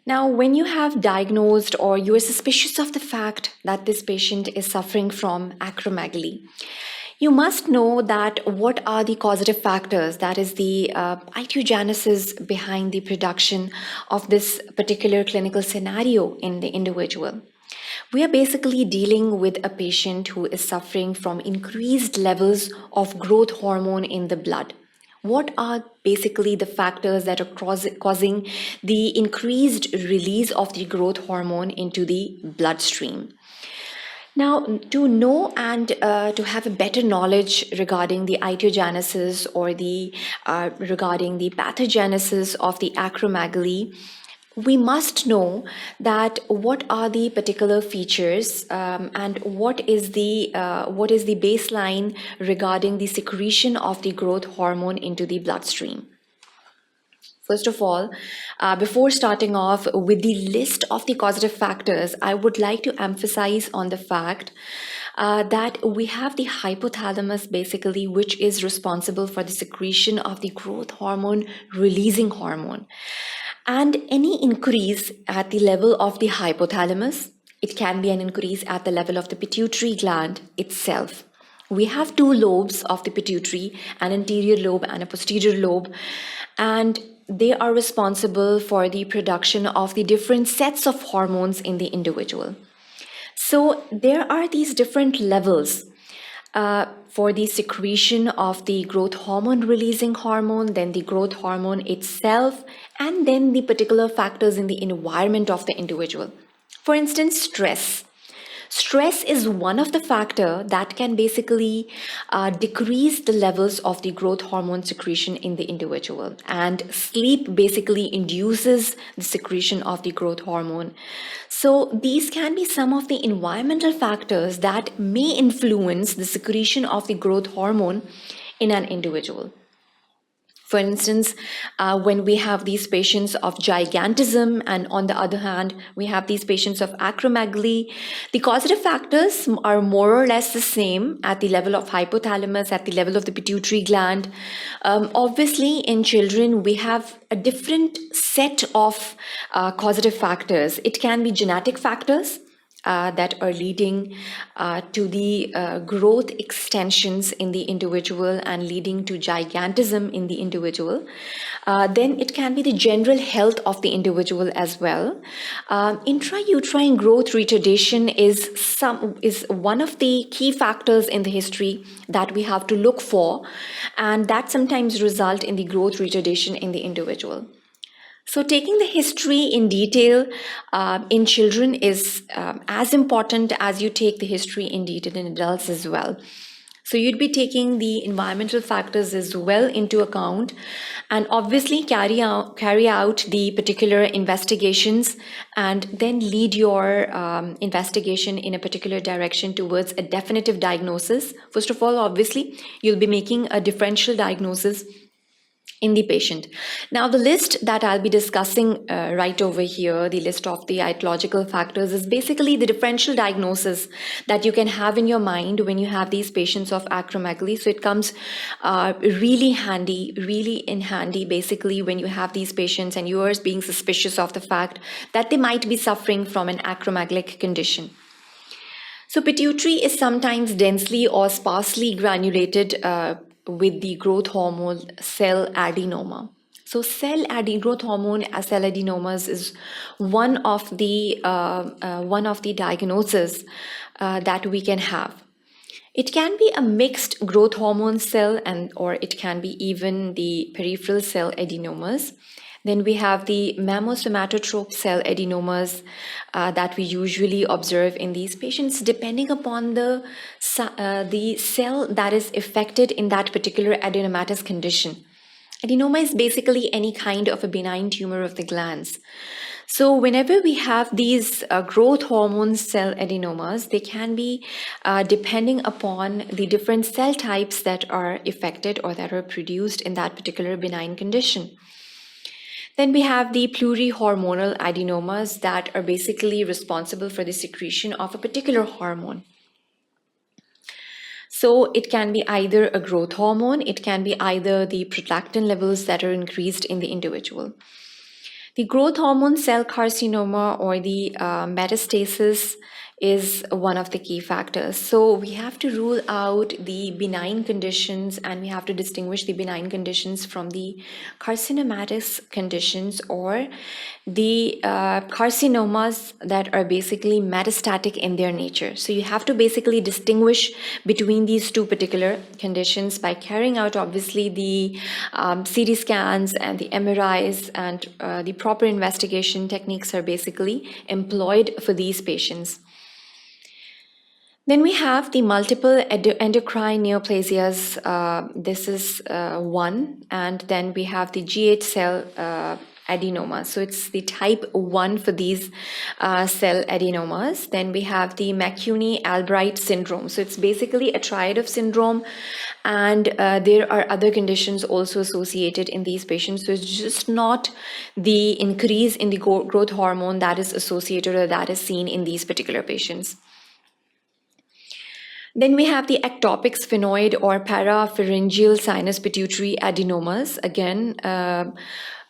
Now, when you have diagnosed or you are suspicious of the fact that this patient is suffering from acromegaly, you must know that what are the causative factors, that is the etiologenesis behind the production of this particular clinical scenario in the individual. We are basically dealing with a patient who is suffering from increased levels of growth hormone in the blood. What are basically the factors that are causing the increased release of the growth hormone into the bloodstream? Now, to know and to have a better knowledge regarding the etiologenesis or the regarding the pathogenesis of the acromegaly, we must know that what are the particular features and what is the baseline regarding the secretion of the growth hormone into the bloodstream. First of all, before starting off with the list of the causative factors, I would like to emphasize on the fact that we have the hypothalamus basically, which is responsible for the secretion of the growth hormone releasing hormone. And any increase at the level of the hypothalamus, it can be an increase at the level of the pituitary gland itself. We have two lobes of the pituitary, an anterior lobe and a posterior lobe, and they are responsible for the production of the different sets of hormones in the individual. So there are these different levels for the secretion of the growth hormone releasing hormone, then the growth hormone itself, and then the particular factors in the environment of the individual. For instance, stress. Stress is one of the factors that can basically decrease the levels of the growth hormone secretion in the individual. And sleep basically induces the secretion of the growth hormone. So these can be some of the environmental factors that may influence the secretion of the growth hormone in an individual. For instance, when we have these patients of gigantism, and on the other hand, we have these patients of acromegaly, the causative factors are more or less the same at the level of hypothalamus, at the level of the pituitary gland. Obviously, in children, we have a different set of causative factors. It can be genetic factors that are leading to the growth extensions in the individual and leading to gigantism in the individual. Then it can be the general health of the individual as well. Intrauterine growth retardation is one of the key factors in the history that we have to look for, and that sometimes result in the growth retardation in the individual. So taking the history in detail in children is as important as you take the history in detail in adults as well. So you'd be taking the environmental factors as well into account, and obviously carry out the particular investigations and then lead your investigation in a particular direction towards a definitive diagnosis. First of all, obviously, you'll be making a differential diagnosis in the patient. Now, the list that I'll be discussing right over here, the list of the etiological factors, is basically the differential diagnosis that you can have in your mind when you have these patients of acromegaly. So it comes really in handy, basically, when you have these patients and you are being suspicious of the fact that they might be suffering from an acromegalic condition. So pituitary is sometimes densely or sparsely granulated with the growth hormone cell adenoma. So growth hormone cell adenomas is one of the diagnoses that we can have. It can be a mixed growth hormone cell, or it can be even the peripheral cell adenomas. Then we have the mammosomatotrope cell adenomas that we usually observe in these patients, depending upon the cell that is affected in that particular adenomatous condition. Adenoma is basically any kind of a benign tumor of the glands. So whenever we have these growth hormone cell adenomas, they can be depending upon the different cell types that are affected or that are produced in that particular benign condition. Then we have the plurihormonal adenomas that are basically responsible for the secretion of a particular hormone. So it can be either a growth hormone, it can be either the prolactin levels that are increased in the individual. The growth hormone cell carcinoma or the metastasis is one of the key factors. So we have to rule out the benign conditions, and we have to distinguish the benign conditions from the carcinomatous conditions, or the carcinomas that are basically metastatic in their nature. So you have to basically distinguish between these two particular conditions by carrying out obviously the CT scans and the MRIs, and the proper investigation techniques are basically employed for these patients. Then we have the multiple endocrine neoplasias. This is one, and then we have the GH cell adenoma. So it's the type 1 for these cell adenomas. Then we have the McCune-Albright syndrome. So it's basically a triad of syndrome, and there are other conditions also associated in these patients. So it's just not the increase in the growth hormone that is associated or that is seen in these particular patients. Then we have the ectopic sphenoid or parapharyngeal sinus pituitary adenomas. Again,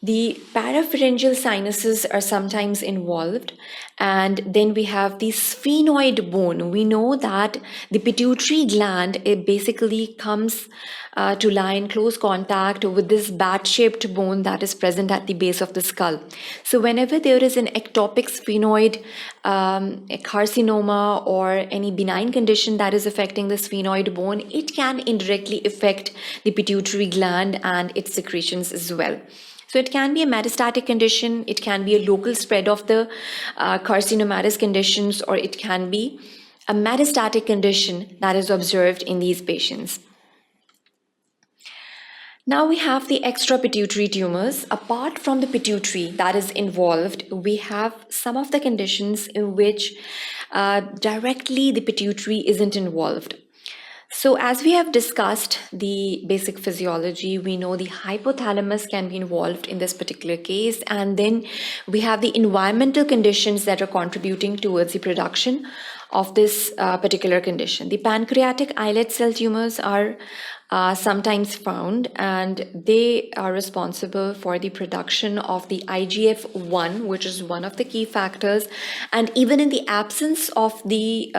the parapharyngeal sinuses are sometimes involved. And then we have the sphenoid bone. We know that the pituitary gland, it basically comes to lie in close contact with this bat-shaped bone that is present at the base of the skull. So whenever there is an ectopic sphenoid a carcinoma or any benign condition that is affecting the sphenoid bone, it can indirectly affect the pituitary gland and its secretions as well. So it can be a metastatic condition, it can be a local spread of the carcinomatous conditions, or it can be a metastatic condition that is observed in these patients. Now we have the extrapituitary tumors. Apart from the pituitary that is involved, we have some of the conditions in which directly the pituitary isn't involved. So as we have discussed the basic physiology, we know the hypothalamus can be involved in this particular case, and then we have the environmental conditions that are contributing towards the production of this particular condition. The pancreatic islet cell tumors are sometimes found, and they are responsible for the production of the IGF-1, which is one of the key factors. And even in the absence of the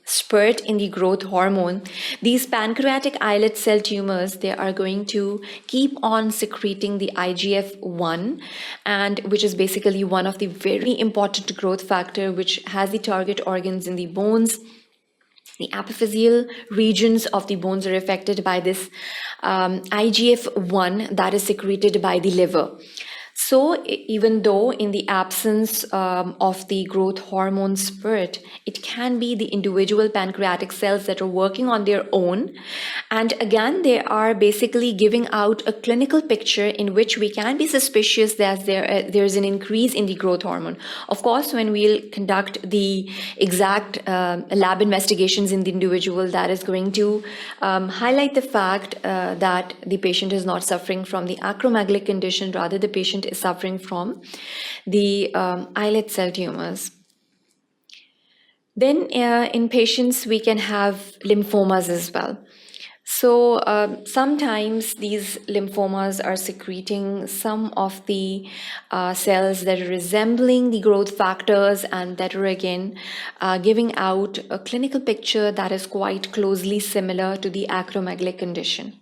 spurt in the growth hormone, these pancreatic islet cell tumors, they are going to keep on secreting the IGF-1, and which is basically one of the very important growth factor, which has the target organs in the bones. The apophyseal regions of the bones are affected by this IGF-1 that is secreted by the liver. So even though in the absence of the growth hormone spurt, it can be the individual pancreatic cells that are working on their own. And again, they are basically giving out a clinical picture in which we can be suspicious that there's an increase in the growth hormone. Of course, when we'll conduct the exact lab investigations in the individual, that is going to highlight the fact that the patient is not suffering from the acromegaly condition, rather the patient is suffering from the islet cell tumors. Then in patients, we can have lymphomas as well. So sometimes these lymphomas are secreting some of the cells that are resembling the growth factors, and that are again giving out a clinical picture that is quite closely similar to the acromegaly condition.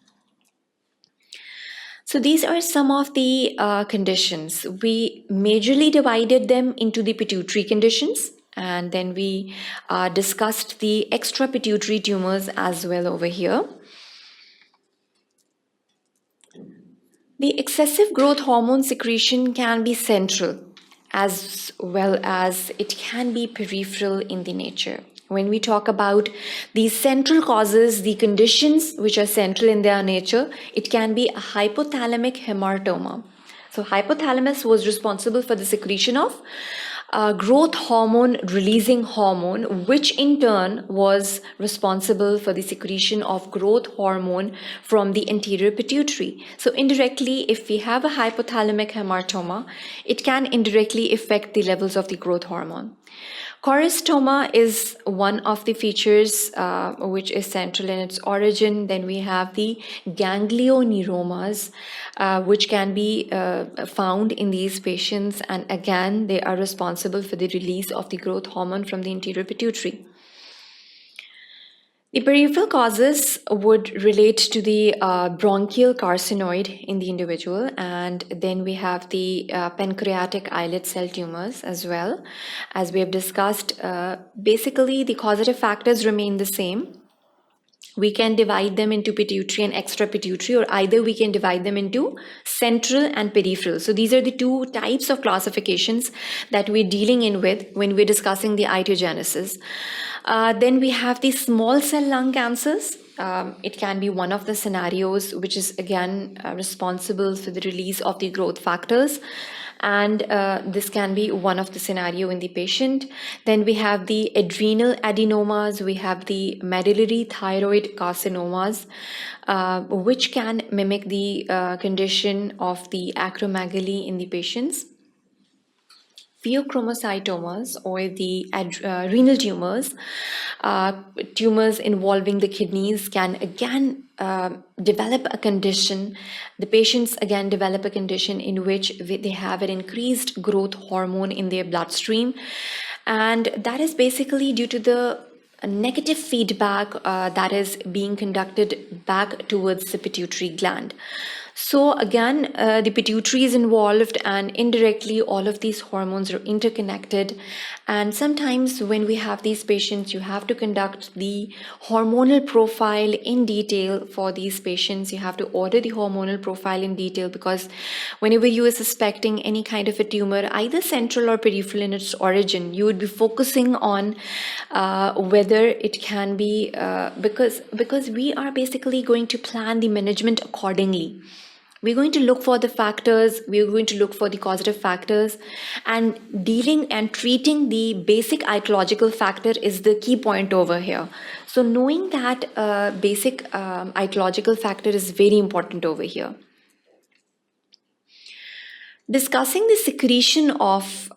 So these are some of the conditions. We majorly divided them into the pituitary conditions, and then we discussed the extrapituitary tumors as well over here. The excessive growth hormone secretion can be central as well as it can be peripheral in the nature. When we talk about the central causes, the conditions which are central in their nature, it can be a hypothalamic hamartoma. So hypothalamus was responsible for the secretion of growth hormone releasing hormone, which in turn was responsible for the secretion of growth hormone from the anterior pituitary. So indirectly, if we have a hypothalamic hamartoma, it can indirectly affect the levels of the growth hormone. Choristoma is one of the features which is central in its origin. Then we have the ganglioneuromas, which can be found in these patients, and again, they are responsible for the release of the growth hormone from the anterior pituitary. The peripheral causes would relate to the bronchial carcinoid in the individual, and then we have the pancreatic islet cell tumors as well. As we have discussed, basically the causative factors remain the same. We can divide them into pituitary and extrapituitary, or either we can divide them into central and peripheral. So these are the two types of classifications that we're dealing in with when we're discussing the etiologenesis. Then we have the small cell lung cancers. It can be one of the scenarios which is again responsible for the release of the growth factors, and this can be one of the scenario in the patient. Then we have the adrenal adenomas, we have the medullary thyroid carcinomas, which can mimic the condition of the acromegaly in the patients. Pheochromocytomas, or the renal tumors, tumors involving the kidneys, can again develop a condition. The patients again develop a condition in which they have an increased growth hormone in their bloodstream, and that is basically due to the negative feedback that is being conducted back towards the pituitary gland. So again, the pituitary is involved, and indirectly all of these hormones are interconnected. And sometimes when we have these patients, you have to conduct the hormonal profile in detail for these patients. You have to order the hormonal profile in detail, because whenever you are suspecting any kind of a tumor, either central or peripheral in its origin, you would be focusing on whether it can be, because we are basically going to plan the management accordingly. We're going to look for the factors, we're going to look for the causative factors, and dealing and treating the basic etiological factor is the key point over here. So knowing that basic etiological factor is very important over here. Discussing the secretion of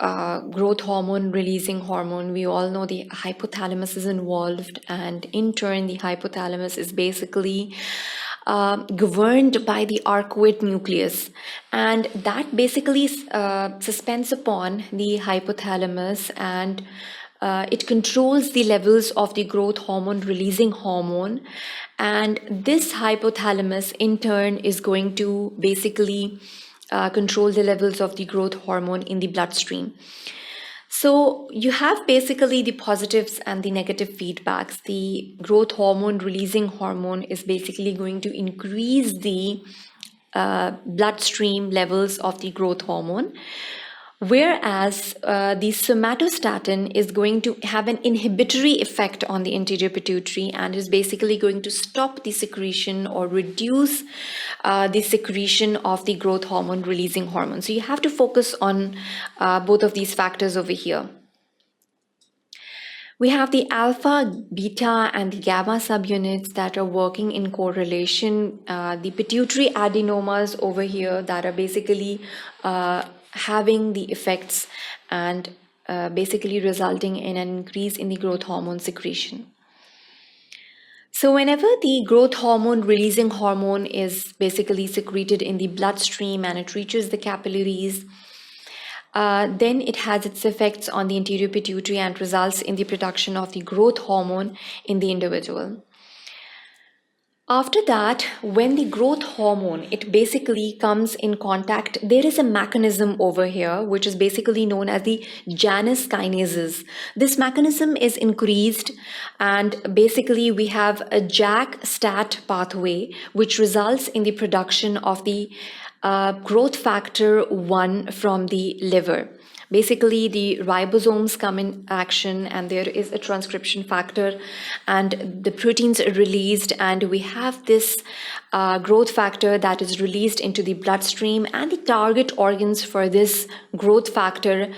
growth hormone releasing hormone, we all know the hypothalamus is involved, and in turn the hypothalamus is basically governed by the arcuate nucleus, and that basically suspends upon the hypothalamus, and it controls the levels of the growth hormone releasing hormone, and this hypothalamus in turn is going to basically control the levels of the growth hormone in the bloodstream. So you have basically the positives and the negative feedbacks. The growth hormone releasing hormone is basically going to increase the bloodstream levels of the growth hormone, whereas the somatostatin is going to have an inhibitory effect on the anterior pituitary and is basically going to stop the secretion or reduce the secretion of the growth hormone releasing hormone. So you have to focus on both of these factors over here. We have the alpha, beta, and the gamma subunits that are working in correlation. The pituitary adenomas over here that are basically having the effects and basically resulting in an increase in the growth hormone secretion. So whenever the growth hormone releasing hormone is basically secreted in the bloodstream and it reaches the capillaries, then it has its effects on the anterior pituitary and results in the production of the growth hormone in the individual. After that, when the growth hormone, it basically comes in contact, there is a mechanism over here which is basically known as the Janus kinases. This mechanism is increased, and basically we have a JAK-STAT pathway which results in the production of the growth factor 1 from the liver. Basically, the ribosomes come in action, and there is a transcription factor, and the proteins are released, and we have this growth factor that is released into the bloodstream, and the target organs for this growth factor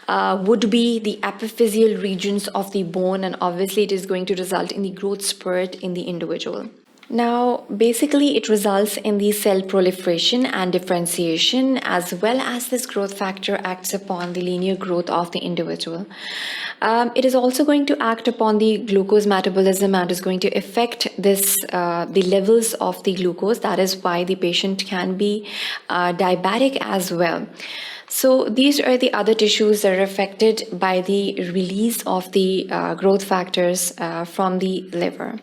would be the epiphyseal regions of the bone, and obviously it is going to result in the growth spurt in the individual. Now, basically, it results in the cell proliferation and differentiation, as well as this growth factor acts upon the linear growth of the individual. It is also going to act upon the glucose metabolism and is going to affect the levels of the glucose. That is why the patient can be diabetic as well. So these are the other tissues that are affected by the release of the growth factors from the liver.